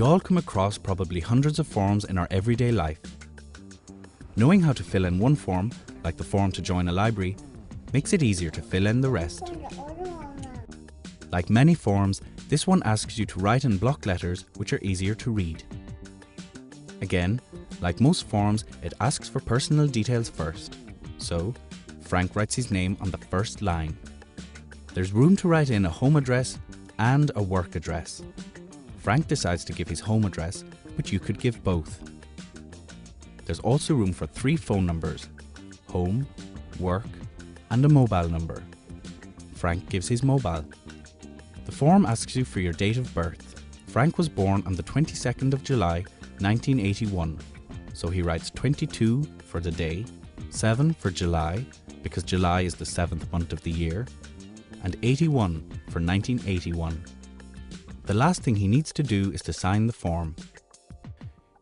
We all come across probably hundreds of forms in our everyday life. Knowing how to fill in one form, like the form to join a library, makes it easier to fill in the rest. Like many forms, this one asks you to write in block letters which are easier to read. Again, like most forms, it asks for personal details first. So, Frank writes his name on the first line. There's room to write in a home address and a work address. Frank decides to give his home address, but you could give both. There's also room for 3 phone numbers: home, work, and a mobile number. Frank gives his mobile. The form asks you for your date of birth. Frank was born on the 22nd of July, 1981, so he writes 22 for the day, 7 for July, because July is the 7th month of the year, and 81 for 1981. The last thing he needs to do is to sign the form.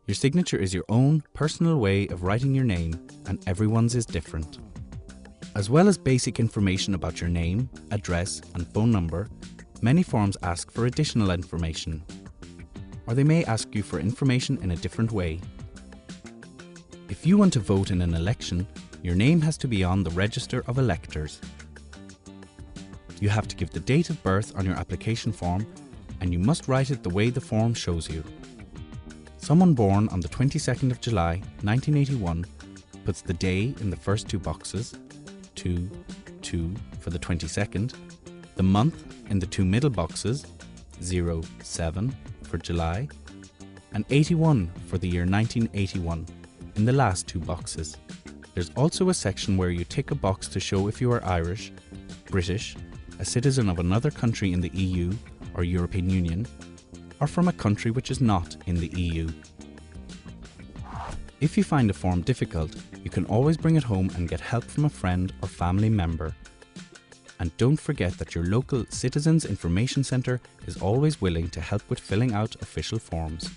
Your signature is your own personal way of writing your name, and everyone's is different. As well as basic information about your name, address, and phone number, many forms ask for additional information, or they may ask you for information in a different way. If you want to vote in an election, your name has to be on the register of electors. You have to give the date of birth on your application form, and you must write it the way the form shows you. Someone born on the 22nd of July, 1981, puts the day in the first 2 boxes, 2 for the 22nd, the month in the 2 middle boxes, 07 for July, and 81 for the year 1981 in the last 2 boxes. There's also a section where you tick a box to show if you are Irish, British, a citizen of another country in the EU or European Union, or from a country which is not in the EU. If you find a form difficult, you can always bring it home and get help from a friend or family member. And don't forget that your local Citizens Information Centre is always willing to help with filling out official forms.